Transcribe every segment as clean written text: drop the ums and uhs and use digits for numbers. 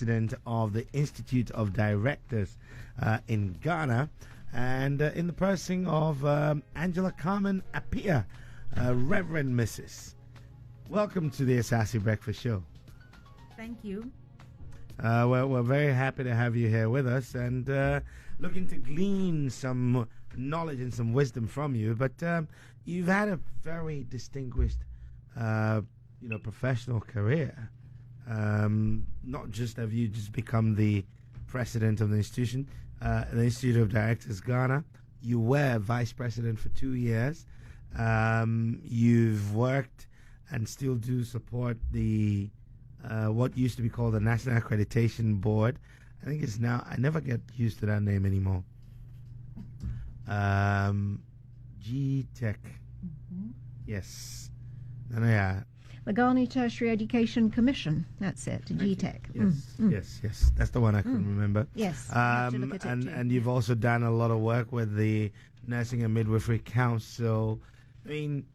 president of the Institute of Directors in Ghana, and in the person of Angela Carmen Appiah, Reverend Mrs. Welcome to the Asaase Breakfast Show. Thank you. We're very happy to have you here with us, and looking to glean some knowledge and some wisdom from you. But you've had a very distinguished, professional career. Not just have you just become the president of the institution, the Institute of Directors Ghana. You were vice president for 2 years. You've worked and still do support the what used to be called the National Accreditation Board. I think it's now, I never get used to that name anymore. G-Tech. Yes. Yeah. The Ghana Tertiary Education Commission. That's it. G-Tech. Yes. That's the one I couldn't remember. Yes. And you've also done a lot of work with the Nursing and Midwifery Council. I mean,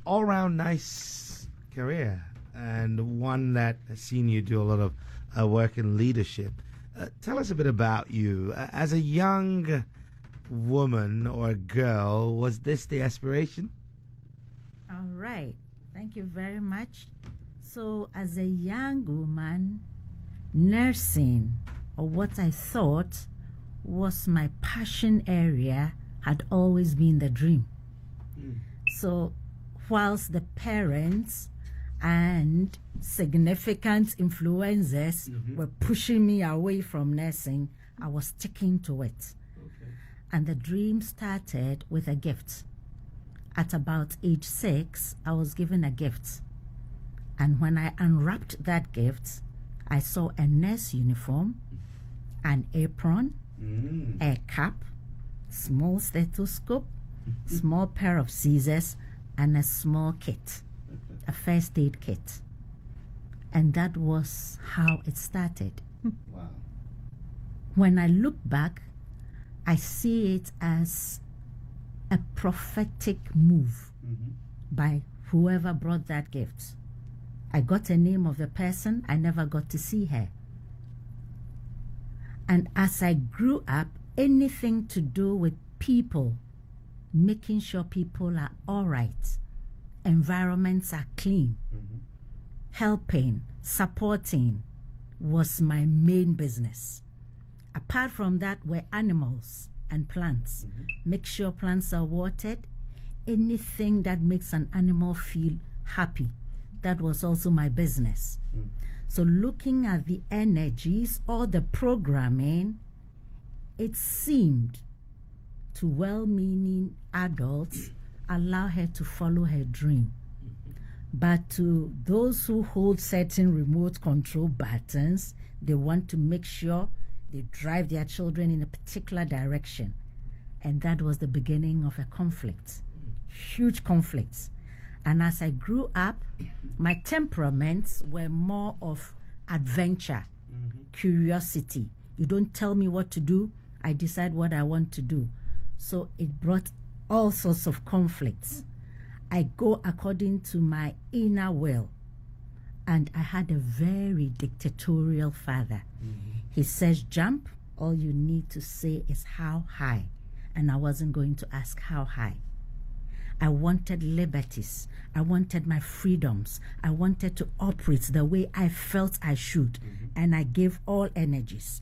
all round nice career, and one that has seen you do a lot of work in leadership. Tell us a bit about you. As a young woman or girl, was this the aspiration? All right. Thank you very much. So, as a young woman, nursing, or what I thought was my passion area, had always been the dream. So, whilst the parents and significant influencers were pushing me away from nursing, I was sticking to it. Okay. And the dream started with a gift. At about age 6, I was given a gift. And when I unwrapped that gift, I saw a nurse uniform, an apron, a cap, small stethoscope, small pair of scissors, and a small kit, a first aid kit. And that was how it started. Wow. When I look back, I see it as a prophetic move by whoever brought that gift. I got a name of the person, I never got to see her. And as I grew up, anything to do with people, making sure people are all right, environments are clean, helping, supporting was my main business. Apart from that were animals and plants. Make sure plants are watered. Anything that makes an animal feel happy, that was also my business. So looking at the energies or the programming, it seemed to well-meaning adults allow her to follow her dream. But to those who hold certain remote control buttons, they want to make sure they drive their children in a particular direction. And that was the beginning of a conflict, huge conflicts. And as I grew up, my temperaments were more of adventure, curiosity. You don't tell me what to do, I decide what I want to do. So it brought all sorts of conflicts. I go according to my inner will. And I had a very dictatorial father. He says, jump, all you need to say is how high. And I wasn't going to ask how high. I wanted liberties. I wanted my freedoms. I wanted to operate the way I felt I should. And I gave all energies.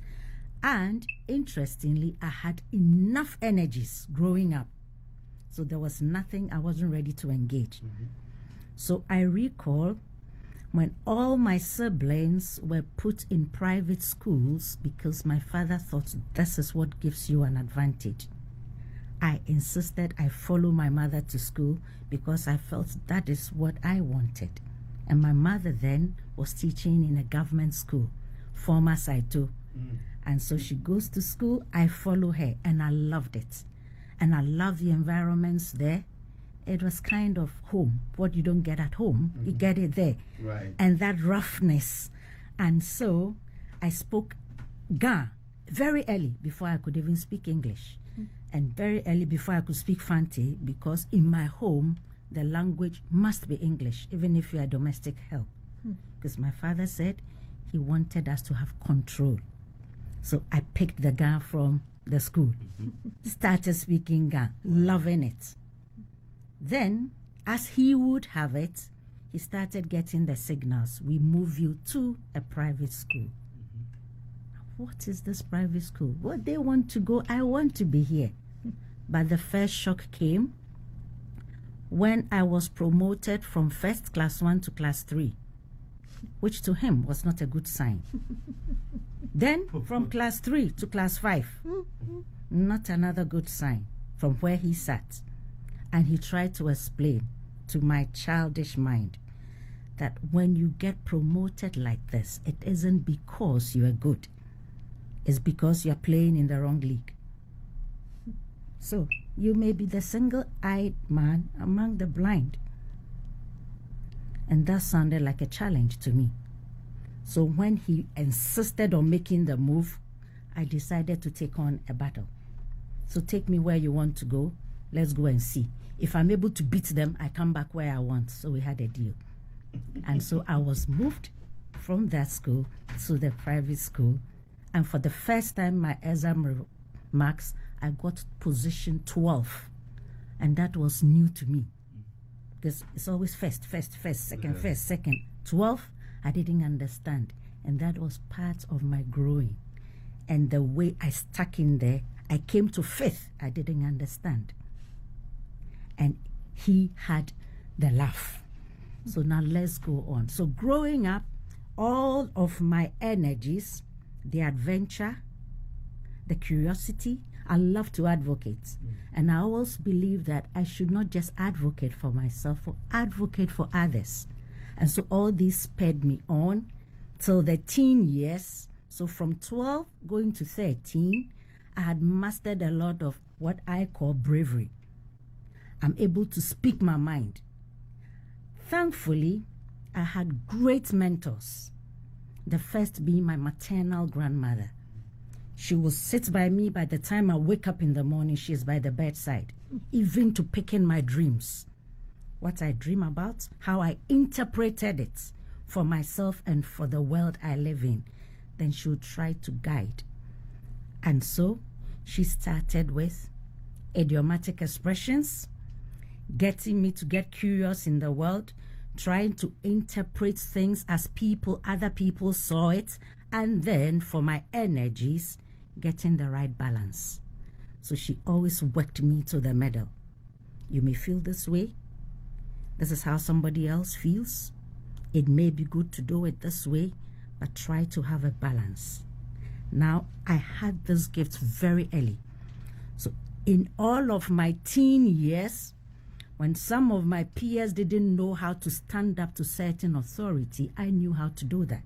And interestingly, I had enough energies growing up. So there was nothing I wasn't ready to engage. So I recall when all my siblings were put in private schools because my father thought this is what gives you an advantage. I insisted I follow my mother to school because I felt that is what I wanted. And my mother then was teaching in a government school, former Saito. And so she goes to school, I follow her, and I loved it. And I love the environments there. It was kind of home. What you don't get at home, you get it there. Right. And that roughness. And so I spoke Ga very early before I could even speak English. And very early before I could speak Fanti, because in my home, the language must be English, even if you are domestic help. Because my father said He wanted us to have control. So I picked the gun from the school, started speaking gun, loving it. Then, as he would have it, he started getting the signals. We move you to a private school. What is this private school? Well, they want to go. I want to be here. But the first shock came when I was promoted from first class 1 to class 3, which to him was not a good sign. Then from class 3 to class 5, not another good sign from where he sat. And he tried to explain to my childish mind that when you get promoted like this, it isn't because you are good. It's because you're playing in the wrong league. So you may be the single-eyed man among the blind. And that sounded like a challenge to me. So when he insisted on making the move, I decided to take on a battle. So take me where you want to go. Let's go and see. If I'm able to beat them, I come back where I want. So we had a deal. And so I was moved from that school to the private school. And for the first time, my exam marks, I got position 12. And that was new to me. Because it's always first, second. 12, I didn't understand. And that was part of my growing. And the way I stuck in there, I came to 5th, I didn't understand. And he had the laugh. So now let's go on. So growing up, all of my energies, the adventure, the curiosity, I love to advocate. And I always believe that I should not just advocate for myself, but advocate for others. And so all this spurred me on till the teen years. So from 12 going to 13, I had mastered a lot of what I call bravery. I'm able to speak my mind. Thankfully, I had great mentors. The first being my maternal grandmother. She will sit by me by the time I wake up in the morning. She is by the bedside, even to picking my dreams. What I dream about, how I interpreted it for myself and for the world I live in. Then she would try to guide. And so she started with idiomatic expressions, getting me to get curious in the world, trying to interpret things as other people saw it, and then for my energies, getting the right balance. So she always worked me to the middle. You may feel this way. This is how somebody else feels. It may be good to do it this way, but try to have a balance. Now, I had this gift very early. So in all of my teen years, when some of my peers didn't know how to stand up to certain authority, I knew how to do that.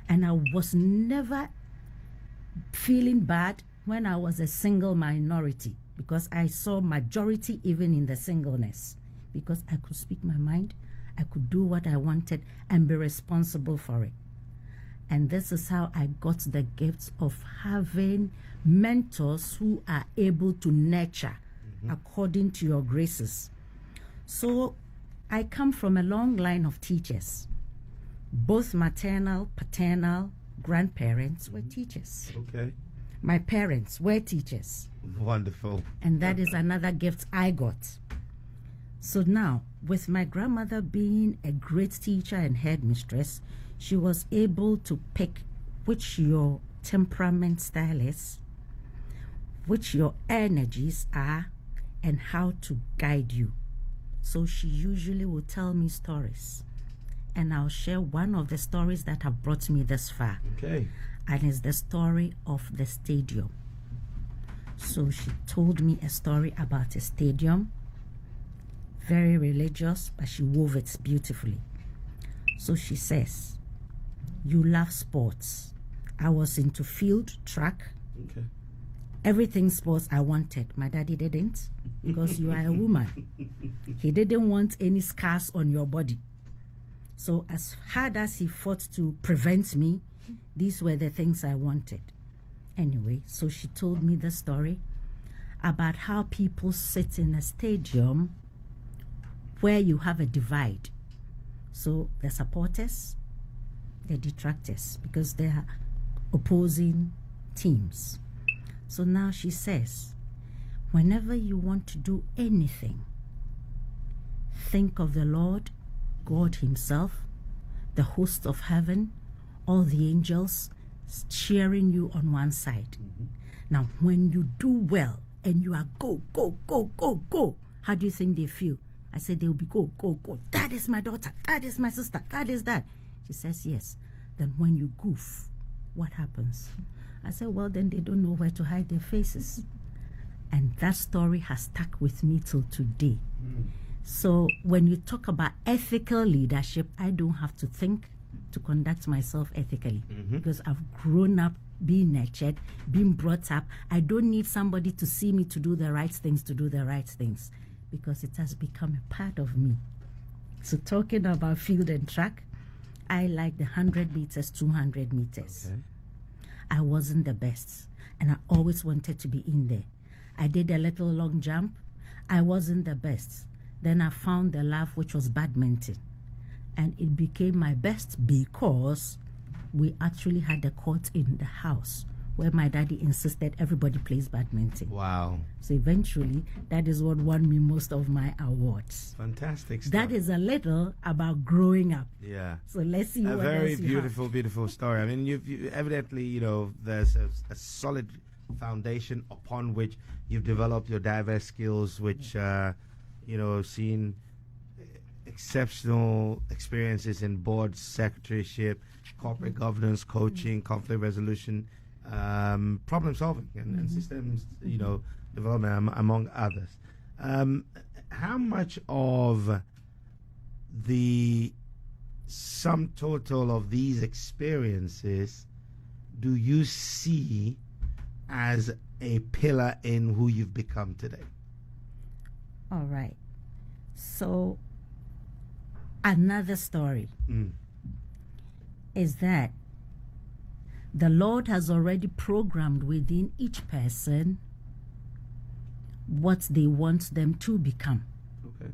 And I was never feeling bad when I was a single minority, because I saw majority even in the singleness, because I could speak my mind, I could do what I wanted and be responsible for it. And this is how I got the gifts of having mentors who are able to nurture according to your graces. So I come from a long line of teachers. Both maternal, paternal, grandparents were teachers. Okay. My parents were teachers. Wonderful. And that is another gift I got. So now, with my grandmother being a great teacher and headmistress, she was able to pick which your temperament style is, which your energies are, and how to guide you. So she usually will tell me stories. And I'll share one of the stories that have brought me this far. Okay. And it's the story of the stadium. So she told me a story about a stadium, very religious, but she wove it beautifully. So she says, you love sports. I was into field track. Okay. Everything sports I wanted. My daddy didn't, because you are a woman. He didn't want any scars on your body. So as hard as he fought to prevent me, these were the things I wanted. Anyway, so she told me the story about how people sit in a stadium where you have a divide. So the supporters, the detractors, because they are opposing teams. So now she says, whenever you want to do anything, think of the Lord, God himself, the host of heaven, all the angels cheering you on one side. Now, when you do well and you are go, go, go, go, go, how do you think they feel? I said, they will be go, go, go. That is my daughter. That is my sister. That is that. She says, yes. Then when you goof, what happens? I said, well, then they don't know where to hide their faces. And that story has stuck with me till today. So when you talk about ethical leadership, I don't have to think to conduct myself ethically, because I've grown up being nurtured, being brought up. I don't need somebody to see me to do the right things, because it has become a part of me. So talking about field and track, I like the 100 meters, 200 meters. Okay. I wasn't the best, and I always wanted to be in there. I did a little long jump. I wasn't the best. Then I found the love, which was badminton. And it became my best because we actually had a court in the house where my daddy insisted everybody plays badminton. Wow. So eventually, that is what won me most of my awards. Fantastic stuff. That is a little about growing up. Yeah. So let's see what else you have. A very beautiful, beautiful story. I mean, you evidently, there's a solid foundation upon which you've developed your diverse skills, which, seen exceptional experiences in board secretaryship, corporate governance, coaching, conflict resolution, problem solving, and systems, development, among others. How much of the sum total of these experiences do you see as a pillar in who you've become today? All right. So another story is that the Lord has already programmed within each person what they want them to become. Okay.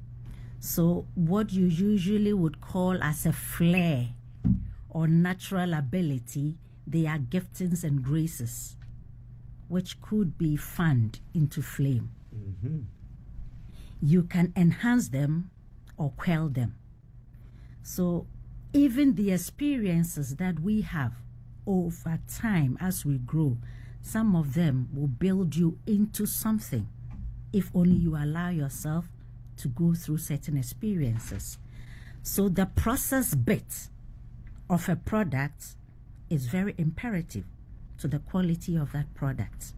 So what you usually would call as a flair or natural ability, they are giftings and graces, which could be fanned into flame. You can enhance them or quell them. So even the experiences that we have over time as we grow, some of them will build you into something if only you allow yourself to go through certain experiences. So the process bit of a product is very imperative to the quality of that product.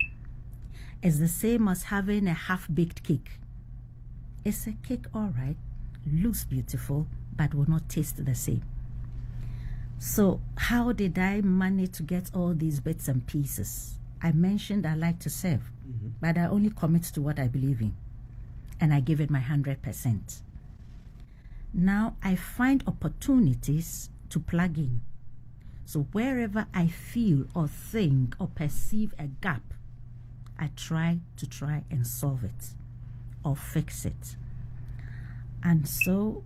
It's the same as having a half-baked cake. It's a cake, all right, looks beautiful, but will not taste the same. So how did I manage to get all these bits and pieces? I mentioned I like to serve, but I only commit to what I believe in, and I give it my 100%. Now I find opportunities to plug in. So wherever I feel or think or perceive a gap, I try and solve it or fix it. And so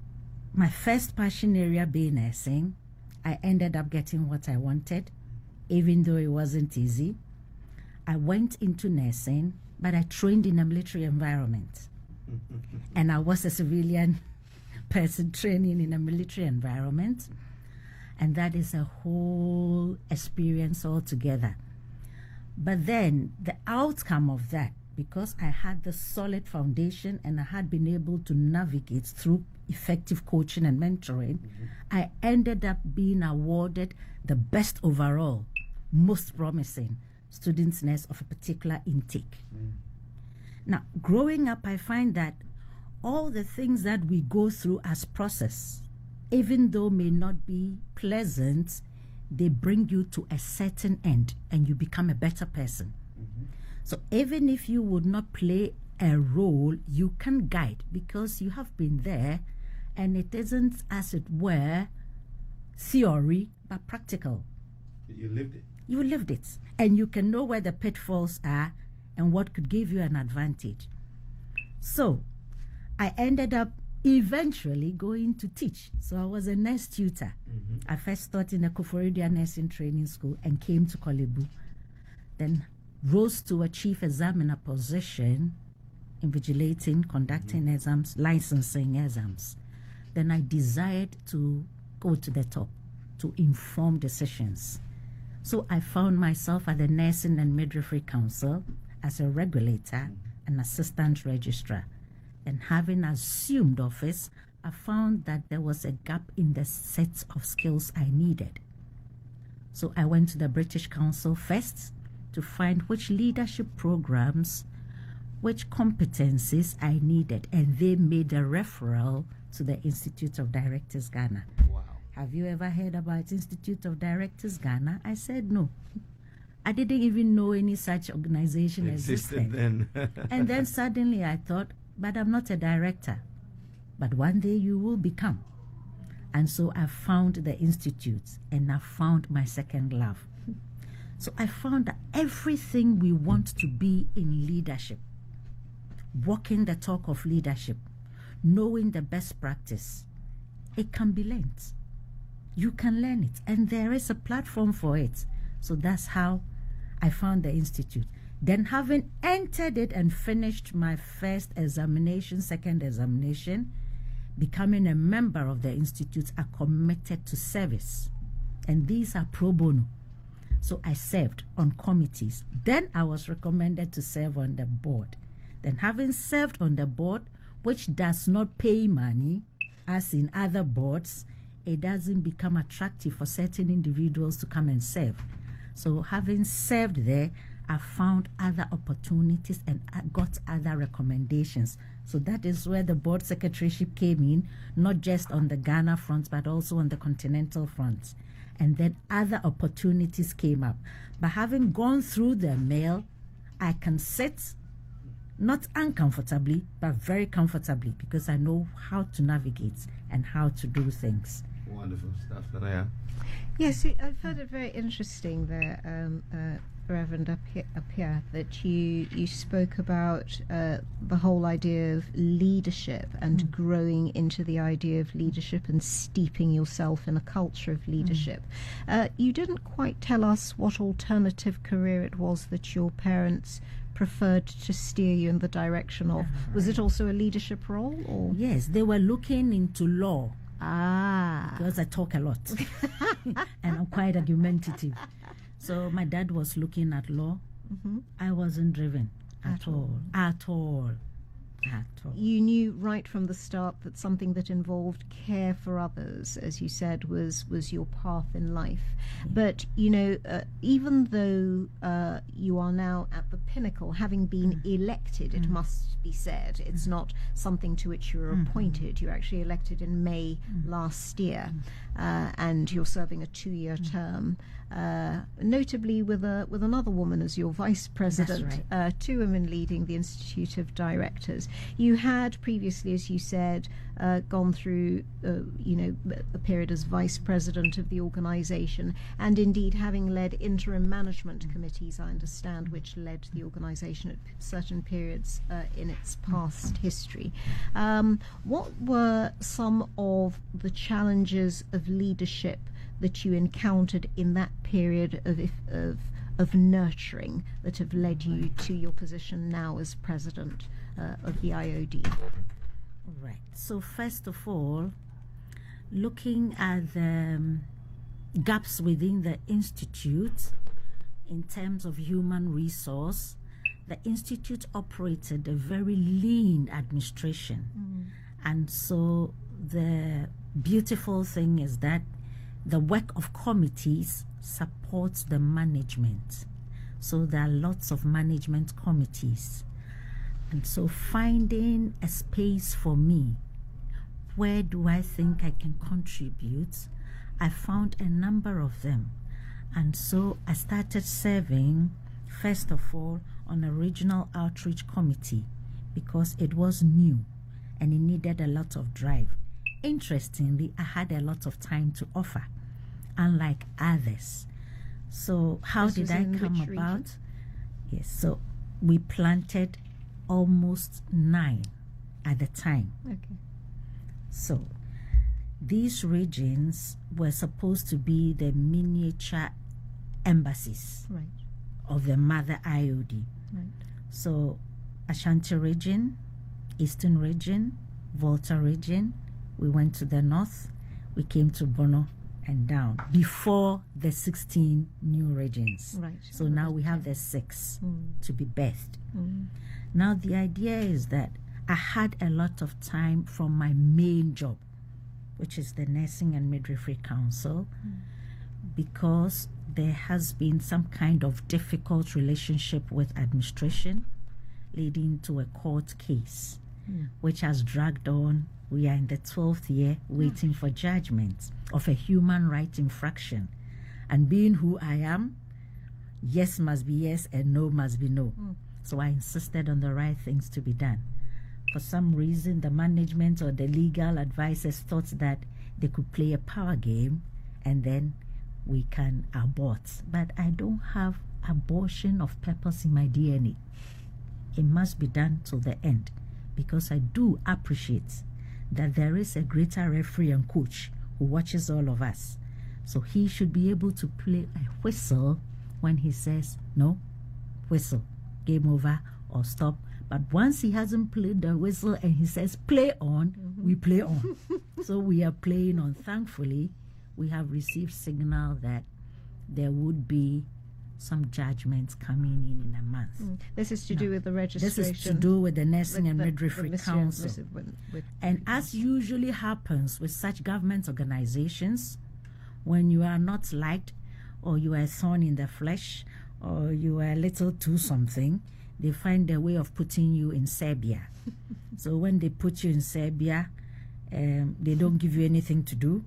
my first passion area being nursing, I ended up getting what I wanted, even though it wasn't easy. I went into nursing, but I trained in a military environment. And I was a civilian person training in a military environment. And that is a whole experience altogether. But then the outcome of that, because I had the solid foundation and I had been able to navigate through effective coaching and mentoring, I ended up being awarded the best overall, most promising student nurse of a particular intake. Now, growing up, I find that all the things that we go through as process, even though may not be pleasant, they bring you to a certain end and you become a better person. So even if you would not play a role, you can guide because you have been there, and it isn't, as it were, theory, but practical. You lived it. You lived it. And you can know where the pitfalls are and what could give you an advantage. So I ended up eventually going to teach. So I was a nurse tutor. I first taught in the Koforidua Nursing Training School and came to Kolebu. Then rose to a chief examiner position, invigilating, conducting exams, licensing exams. Then I desired to go to the top to inform decisions. So I found myself at the Nursing and Midwifery Council as a regulator and assistant registrar. And having assumed office, I found that there was a gap in the set of skills I needed. So I went to the British Council first to find which leadership programs, which competencies I needed, and they made a referral to the Institute of Directors Ghana. Wow. Have you ever heard about Institute of Directors Ghana? I said no. I didn't even know any such organization existed then. And then suddenly I thought, but I'm not a director. But one day you will become. And so I found the institute, and I found my second love. So I found that everything we want to be in leadership, walking the talk of leadership, knowing the best practice, it can be learned. You can learn it, and there is a platform for it. So that's how I found the institute. Then, having entered it and finished my first examination, second examination, becoming a member of the institute, are committed to service. And these are pro bono. So I served on committees. Then I was recommended to serve on the board. Then, having served on the board, which does not pay money, as in other boards, it doesn't become attractive for certain individuals to come and serve. So having served there, I found other opportunities and I got other recommendations. So that is where the board secretaryship came in, not just on the Ghana front, but also on the continental front. And then other opportunities came up. But having gone through the mail, I can sit, not uncomfortably, but very comfortably, because I know how to navigate and how to do things. Wonderful stuff, Saraya. Yes, I found it very interesting there, Reverend Appiah, that you spoke about the whole idea of leadership and growing into the idea of leadership and steeping yourself in a culture of leadership. You didn't quite tell us what alternative career it was that your parents preferred to steer you in the direction of. Was it also a leadership role? Or? Yes, they were looking into law. Ah. Because I talk a lot and I'm quite argumentative. So my dad was looking at law. I wasn't driven at all. You knew right from the start that something that involved care for others, as you said, was your path in life. But, even though you are now at the pinnacle, having been elected, it must be said, it's not something to which you were appointed. You were actually elected in May last year, and you're serving a 2-year term, notably with another woman as your vice president. That's right. 2 women leading the Institute of Directors. You had previously, as you said, gone through a period as vice president of the organization, and indeed having led interim management committees, I understand, which led the organization at certain periods in its past history. What were some of the challenges of leadership that you encountered in that period of nurturing that have led you to your position now as president of the IoD? Right. So first of all, looking at the gaps within the institute in terms of human resource, the institute operated a very lean administration. And so the beautiful thing is that the work of committees supports the management. So there are lots of management committees. And so finding a space for me, where do I think I can contribute? I found a number of them. And so I started serving, first of all, on a regional outreach committee because it was new and it needed a lot of drive. Interestingly, I had a lot of time to offer, unlike others. So how did I come about? Yes, so we planted almost 9 at the time. Okay. So these regions were supposed to be the miniature embassies Right. of the mother IoD. Right. So Ashanti region, Eastern region, Volta region, we went to the north, we came to Bono and down before the 16 new regions. Right. So now we have the 6 to be birthed. Mm. Now the idea is that I had a lot of time from my main job, which is the Nursing and Midwifery Council, because there has been some kind of difficult relationship with administration leading to a court case, which has dragged on. We are in the 12th year waiting for judgment of a human rights infraction. And being who I am, yes must be yes and no must be no. So I insisted on the right things to be done. For some reason, the management or the legal advisors thought that they could play a power game and then we can abort. But I don't have abortion of purpose in my DNA. It must be done to the end, because I do appreciate that there is a greater referee and coach who watches all of us. So he should be able to play a whistle when he says, no, whistle, game over or stop. But once he hasn't played the whistle and he says, play on, we play on. So we are playing on. Thankfully, we have received signal that there would be some judgments coming in a month. This is to do with the registration. This is to do with the Nursing and Midwifery the Council. with And as usually happens with such government organizations, when you are not liked, or you are a thorn in the flesh, or you are a little too something, they find a way of putting you in Serbia. So when they put you in Serbia, they don't give you anything to do.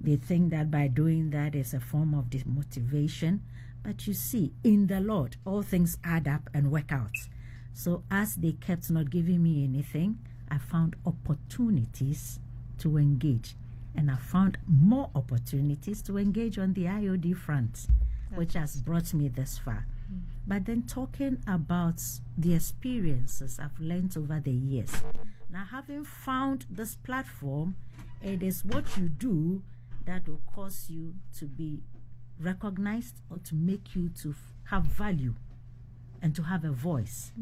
They think that by doing that is a form of demotivation. But you see, in the Lord, all things add up and work out. So as they kept not giving me anything, I found opportunities to engage. And I found more opportunities to engage on the IoD front, which has brought me this far. But then talking about the experiences I've learned over the years. Now, having found this platform, it is what you do that will cause you to be recognized or to make you to have value and to have a voice.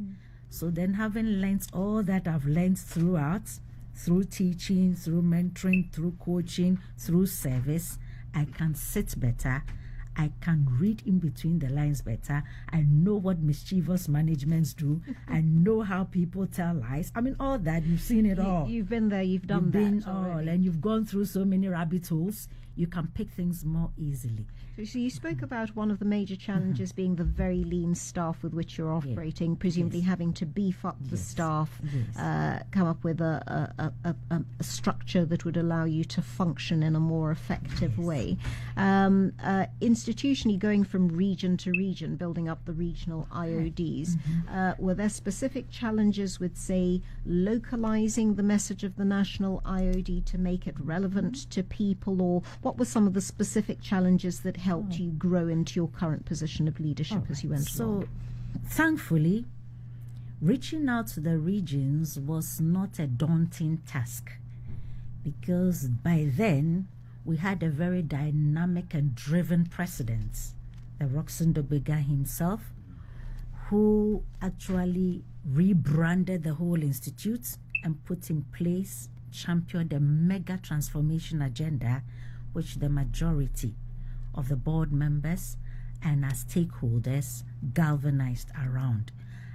So then, having learned all that I've learned throughout, through teaching, through mentoring, through coaching, through service, I can sit better. I can read in between the lines better. I know what mischievous managements do. I know how people tell lies. I mean, all that, you've seen it all. You've been there, you've done been that all, already. and you've gone through so many rabbit holes. You can pick things more easily. So you spoke about one of the major challenges being the very lean staff with which you're operating, presumably having to beef up the staff, come up with a structure that would allow you to function in a more effective way. Institutionally, going from region to region, building up the regional IoDs, were there specific challenges with, say, localizing the message of the national IoD to make it relevant to people, or what were some of the specific challenges that helped you grow into your current position of leadership as you went along? So, thankfully, reaching out to the regions was not a daunting task, because by then we had a very dynamic and driven president, the Roxanne Dobega himself, who actually rebranded the whole institute and put in place, championed a mega transformation agenda, which the majority of the board members and our stakeholders galvanized around.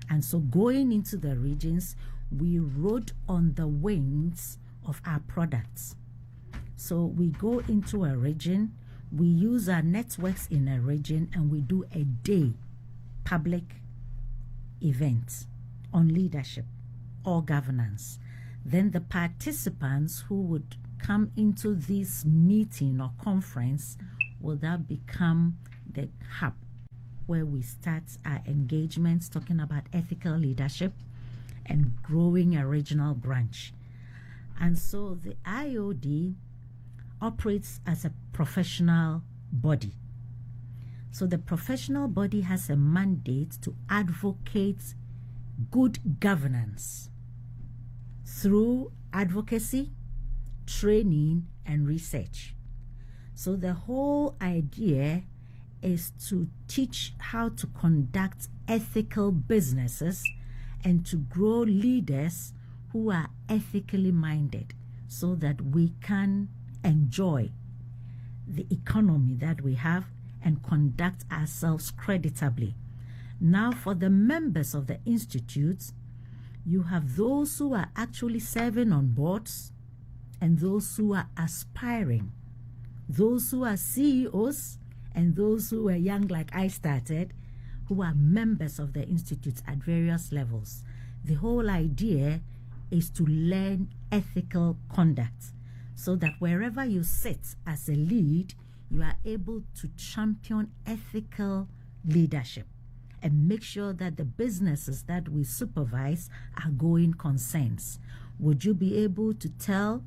And so going into the regions, we rode on the wings of our products. So we go into a region, we use our networks in a region, and we do a day public event on leadership or governance. Then the participants who would come into this meeting or conference will that become the hub where we start our engagements talking about ethical leadership and growing a regional branch. And so the IoD operates as a professional body. So the professional body has a mandate to advocate good governance through advocacy, training, and research. So the whole idea is to teach how to conduct ethical businesses and to grow leaders who are ethically minded so that we can enjoy the economy that we have and conduct ourselves creditably. Now, for the members of the institute, you have those who are actually serving on boards and those who are aspiring, those who are CEOs and those who are young like I started, who are members of the institute at various levels. The whole idea is to learn ethical conduct so that wherever you sit as a lead, you are able to champion ethical leadership and make sure that the businesses that we supervise are going concerns. Would you be able to tell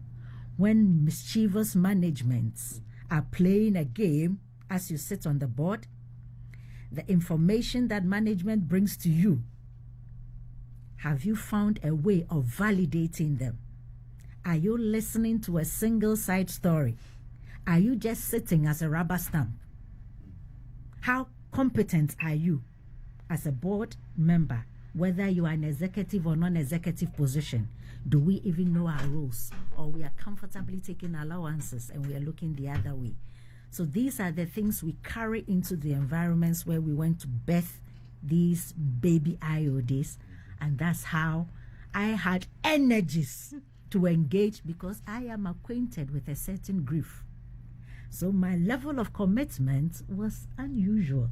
when mischievous managements are playing a game as you sit on the board? The information that management brings to you, have you found a way of validating them? Are you listening to a single side story? Are you just sitting as a rubber stamp? How competent are you as a board member, whether you are an executive or non-executive position? Do we even know our roles, or we are comfortably taking allowances and we are looking the other way? So these are the things we carry into the environments where we went to birth these baby IoDs, and that's how I had energies to engage, because I am acquainted with a certain grief. So my level of commitment was unusual.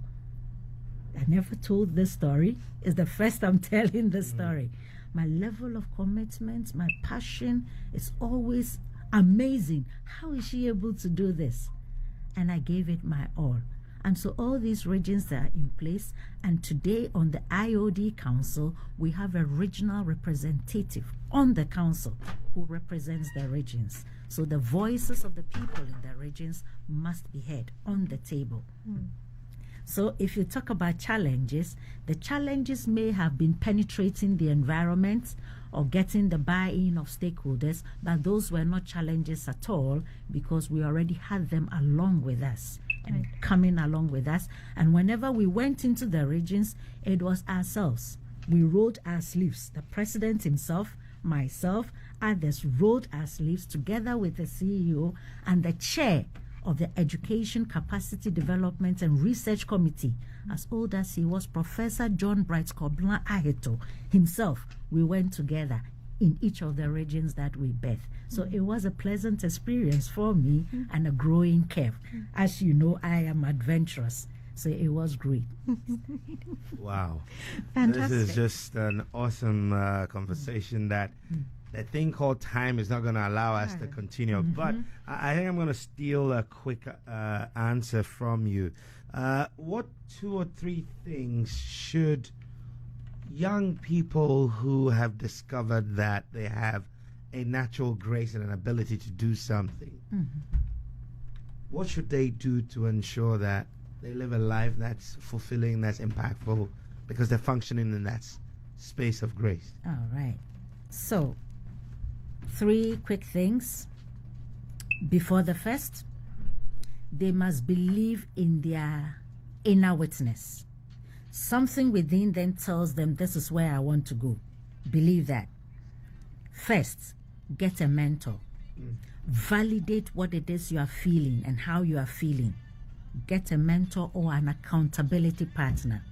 I never told this story. It's the first I'm telling the story. My level of commitment, my passion is always amazing. How is she able to do this? And I gave it my all. And so all these regions that are in place, and today on the IoD Council, we have a regional representative on the council who represents the regions. So the voices of the people in the regions must be heard on the table. So if you talk about challenges, the challenges may have been penetrating the environment or getting the buy-in of stakeholders, but those were not challenges at all, because we already had them along with us and coming along with us. And whenever we went into the regions, it was ourselves. We rolled our sleeves. The president himself, myself, others rolled our sleeves together with the CEO and the chair of the Education, Capacity Development and Research Committee, as old as he was, Professor John Bright Kobla Aheto himself. We went together in each of the regions that we birthed. So it was a pleasant experience for me and a growing curve. As you know, I am adventurous, so it was great. Wow. Fantastic. This is just an awesome conversation that the thing called time is not going to allow us to continue. But I think I'm going to steal a quick answer from you. What 2 or 3 things should young people who have discovered that they have a natural grace and an ability to do something, what should they do to ensure that they live a life that's fulfilling, that's impactful, because they're functioning in that space of grace? All right. So 3 quick things. Before the first, they must believe in their inner witness. Something within them tells them this is where I want to go. Believe that. First, get a mentor. Validate what it is you are feeling and how you are feeling. Get a mentor or an accountability partner.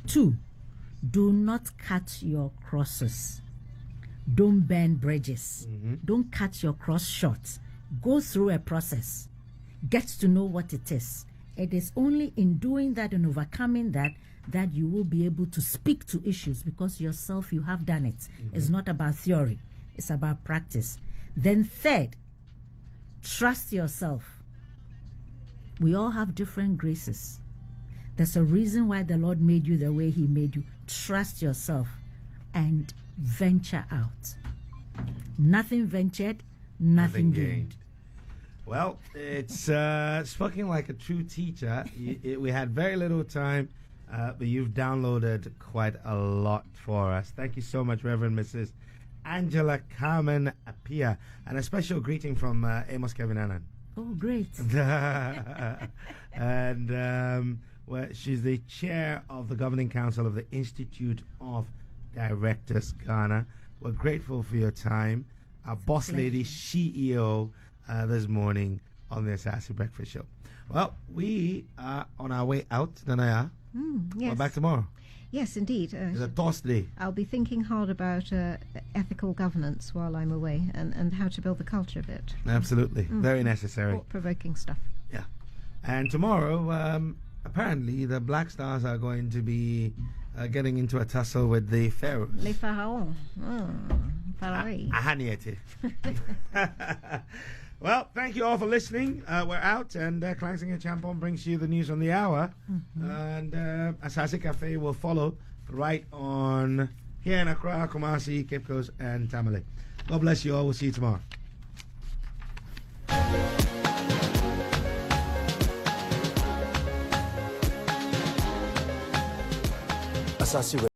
2, do not cut your crosses. Don't burn bridges. Don't cut your cross short. Go through a process. Get to know what it is. It is only in doing that and overcoming that that you will be able to speak to issues, because yourself, you have done it. It's not about theory. It's about practice. Then 3rd, trust yourself. We all have different graces. There's a reason why the Lord made you the way he made you. Trust yourself and venture out. Nothing ventured, nothing gained. Well, it's spoken like a true teacher. We had very little time, but you've downloaded quite a lot for us. Thank you so much, Reverend Mrs. Angela Carmen Appiah. And a special greeting from Amos Kevin Annan. Oh, great. And well, she's the chair of the Governing Council of the Institute of Directors Ghana. We're grateful for your time. Our boss lady, CEO, this morning on the Asaase Breakfast Show. Well, we are on our way out, Nanaya. Yes. We're back tomorrow. Yes, indeed. It's a Thursday. I'll be thinking hard about ethical governance while I'm away and how to build the culture of it. Absolutely. Very necessary. Thought-provoking stuff. Yeah. And tomorrow, apparently, the Black Stars are going to be getting into a tussle with the Pharaohs. Les Pharaons. Pharaoh. Ahaniete. Well, thank you all for listening. We're out, and Clancy and Champon brings you the news on the hour. And Asaase Cafe will follow right on here in Accra, Kumasi, Cape Coast, and Tamale. God bless you all. We'll see you tomorrow. Asaase